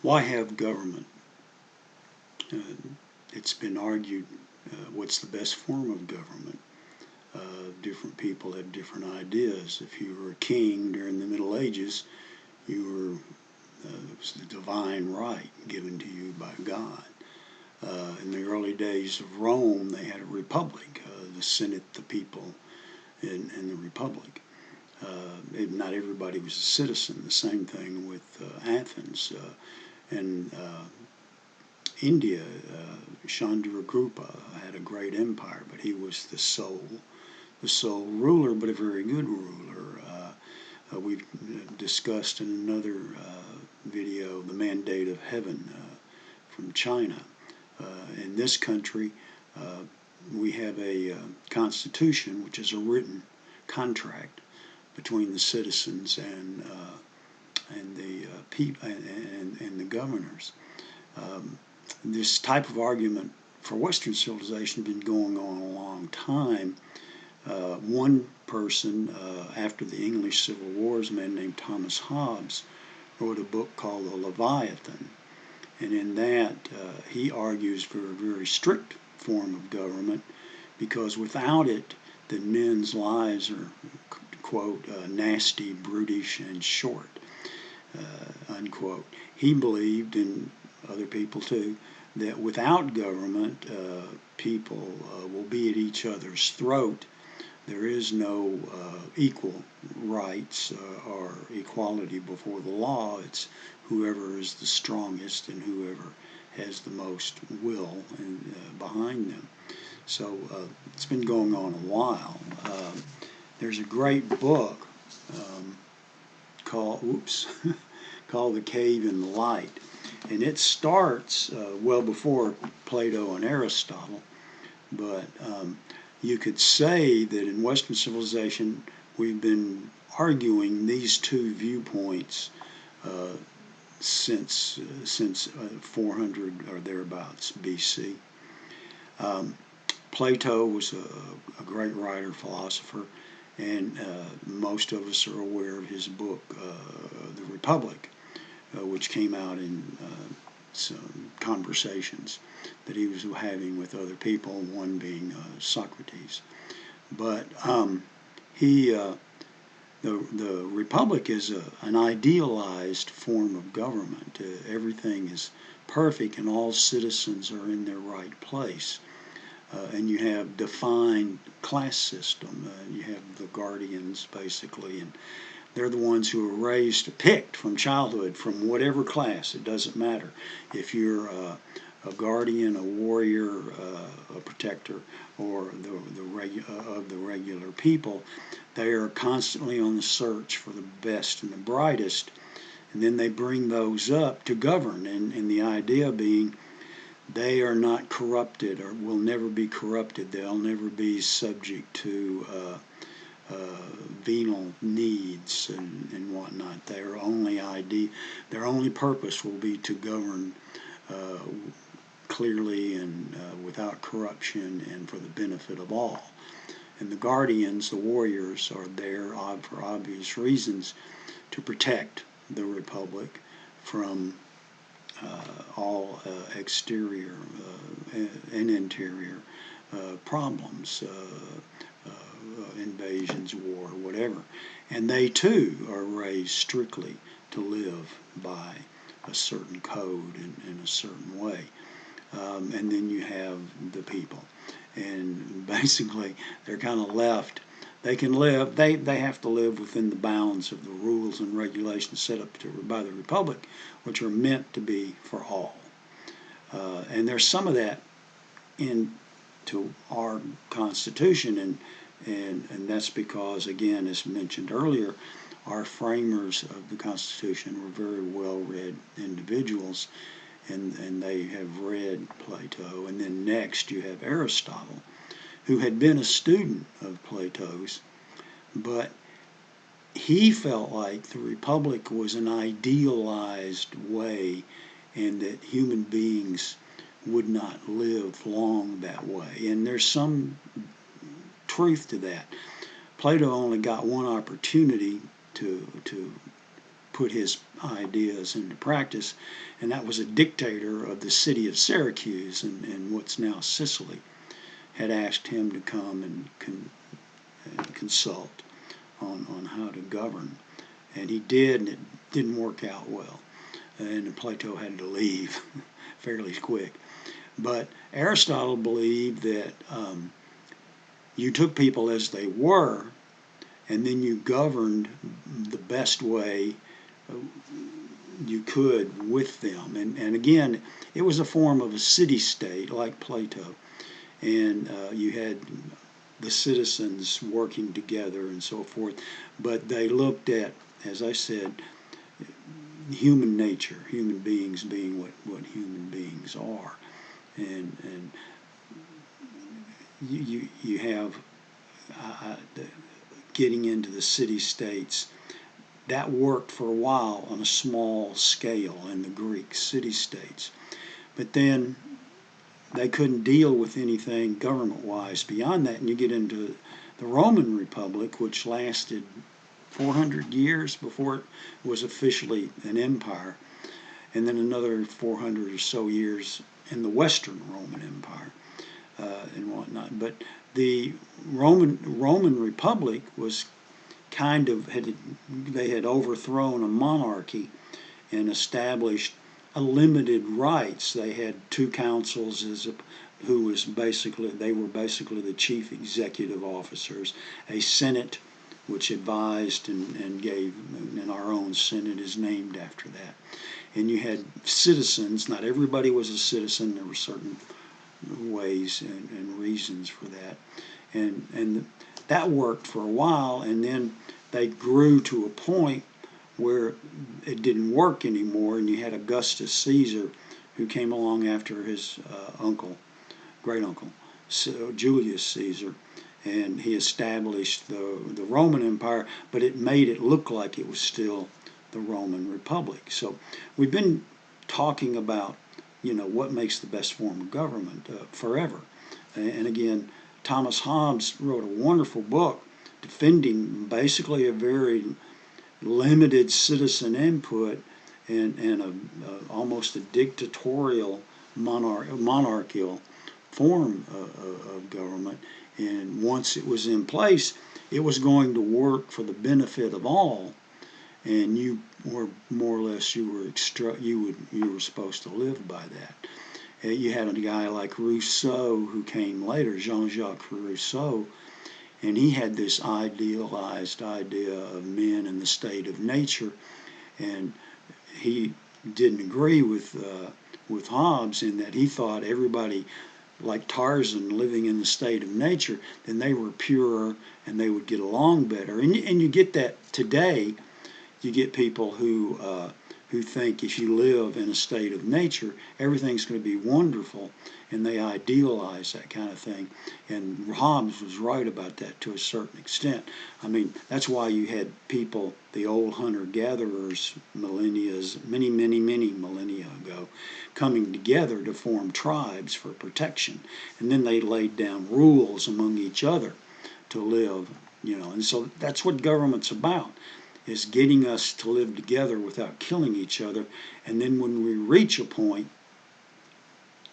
Why have government? It's been argued what's the best form of government. Different people have different ideas. If you were a king during the Middle Ages, you were it was the divine right given to you by God. In the early days of Rome, they had a republic, the Senate, the people, and the republic. Not everybody was a citizen. The same thing with Athens and India. Chandragupta had a great empire, but he was the sole ruler, but a very good ruler. We've discussed in another video the mandate of heaven from China. In this country, we have a constitution, which is a written contract between the citizens and the people and the governors. This type of argument for Western civilization has been going on a long time. One person, after the English Civil Wars, a man named Thomas Hobbes, wrote a book called The Leviathan. And in that, he argues for a very strict form of government, because without it, then men's lives are, quote, nasty, brutish, and short, unquote. He believed, and other people too, that without government, people will be at each other's throat. There is no equal rights or equality before the law. It's whoever is the strongest and whoever has the most will behind them. So it's been going on a while. There's a great book called called The Cave in the Light, and it starts well before Plato and Aristotle, but you could say that in Western civilization we've been arguing these two viewpoints since 400 or thereabouts BC. Plato was a great writer, philosopher, and most of us are aware of his book, The Republic, which came out in some conversations that he was having with other people, one being Socrates. But the Republic is an idealized form of government. Everything is perfect and all citizens are in their right place. And you have defined class system. You have the guardians, basically, and they're the ones who are raised, picked from childhood, from whatever class. It doesn't matter. If you're a guardian, a warrior, a protector, or of the regular people, they are constantly on the search for the best and the brightest, and then they bring those up to govern. And the idea being, they are not corrupted or will never be corrupted. They'll never be subject to venal needs and whatnot. Their only purpose will be to govern clearly and without corruption and for the benefit of all. And the guardians, the warriors, are there for obvious reasons to protect the Republic from all exterior and interior problems, invasions, war, whatever. And they too are raised strictly to live by a certain code in a certain way. And then you have the people. And basically they're kind of left. They can live, they have to live within the bounds of the rules and regulations set up by the Republic, which are meant to be for all. And there's some of that into our Constitution, and that's because, again, as mentioned earlier, our framers of the Constitution were very well-read individuals, and they have read Plato. And then next you have Aristotle, who had been a student of Plato's, but he felt like the Republic was an idealized way and that human beings would not live long that way. And there's some truth to that. Plato only got one opportunity to put his ideas into practice, and that was a dictator of the city of Syracuse in what's now Sicily, had asked him to come and consult on how to govern. And he did, and it didn't work out well. And Plato had to leave fairly quick. But Aristotle believed that you took people as they were, and then you governed the best way you could with them. And again, it was a form of a city-state like Plato. And you had the citizens working together and so forth. But they looked at, as I said, human nature, human beings being what human beings are. And you have getting into the city-states. That worked for a while on a small scale in the Greek city-states. But then they couldn't deal with anything government-wise beyond that, and you get into the Roman Republic, which lasted 400 years before it was officially an empire, and then another 400 or so years in the Western Roman Empire and whatnot. But the Roman Republic was kind of they had overthrown a monarchy and established a limited rights. They had two councils who was basically the chief executive officers, a senate which advised and gave, and our own senate is named after that. And you had citizens. Not everybody was a citizen. There were certain ways and reasons for that. And that worked for a while, and then they grew to a point where it didn't work anymore, and you had Augustus Caesar, who came along after his great uncle, Julius Caesar, and he established the Roman Empire, but it made it look like it was still the Roman Republic. So we've been talking about, what makes the best form of government forever. And again, Thomas Hobbes wrote a wonderful book defending basically a very limited citizen input and almost a dictatorial monarchical form of government. And once it was in place, it was going to work for the benefit of all, and you were more or less you were supposed to live by that. You had a guy like Rousseau who came later, Jean-Jacques Rousseau, and he had this idealized idea of men in the state of nature, and he didn't agree with Hobbes in that he thought everybody, like Tarzan, living in the state of nature, then they were purer and they would get along better. And you get that today. You get people who think if you live in a state of nature, everything's going to be wonderful, and they idealize that kind of thing. And Hobbes was right about that to a certain extent. I mean, that's why you had people, the old hunter-gatherers, many millennia ago, coming together to form tribes for protection. And then they laid down rules among each other to live, And so that's what government's about, is getting us to live together without killing each other. And then when we reach a point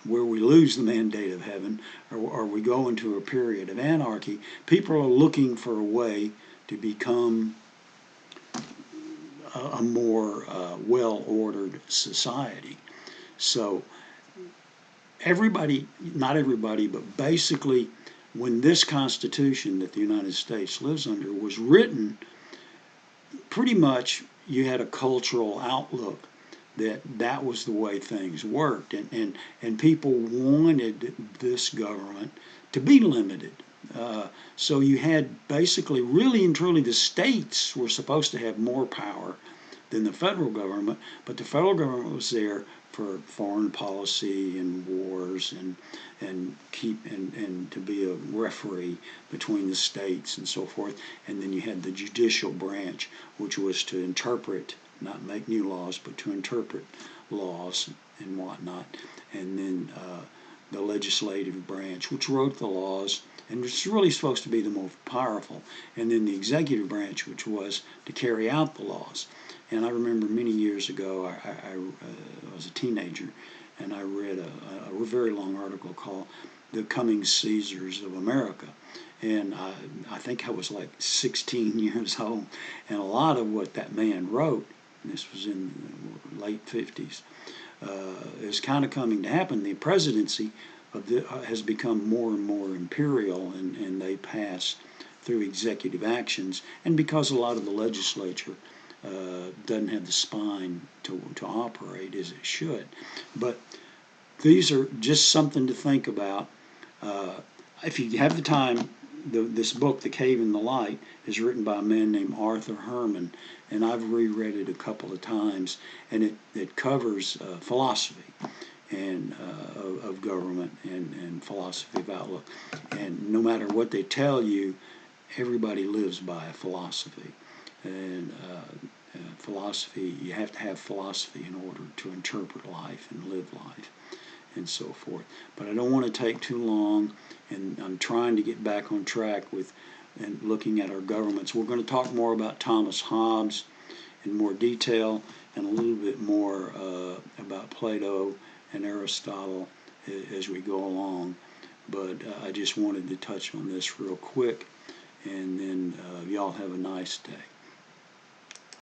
where we lose the mandate of heaven, or we go into a period of anarchy, people are looking for a way to become a more well-ordered society. So not everybody, but basically when this Constitution that the United States lives under was written, pretty much you had a cultural outlook that was the way things worked, and people wanted this government to be limited. So you had basically, really and truly, the states were supposed to have more power than the federal government, but the federal government was there for foreign policy and wars and to be a referee between the states and so forth. And then you had the judicial branch, which was to interpret, not make new laws, but to interpret laws and whatnot. And then the legislative branch, which wrote the laws, and it's really supposed to be the most powerful. And then the executive branch, which was to carry out the laws. And I remember many years ago, I was a teenager, and I read a very long article called "The Coming Caesars of America." And I think I was like 16 years old, and a lot of what that man wrote, and this was in the late 50s, is kind of coming to happen. The presidency has become more and more imperial, and they pass through executive actions, and because a lot of the legislature doesn't have the spine to operate as it should. But these are just something to think about. If you have the time, this book, The Cave in the Light, is written by a man named Arthur Herman, and I've reread it a couple of times, and it covers philosophy and of government and philosophy of outlook. And no matter what they tell you, everybody lives by a philosophy. And philosophy, you have to have philosophy in order to interpret life and live life and so forth. But I don't want to take too long, and I'm trying to get back on track with and looking at our governments. We're going to talk more about Thomas Hobbes in more detail, and a little bit more about Plato and Aristotle as we go along. But I just wanted to touch on this real quick, and then y'all have a nice day.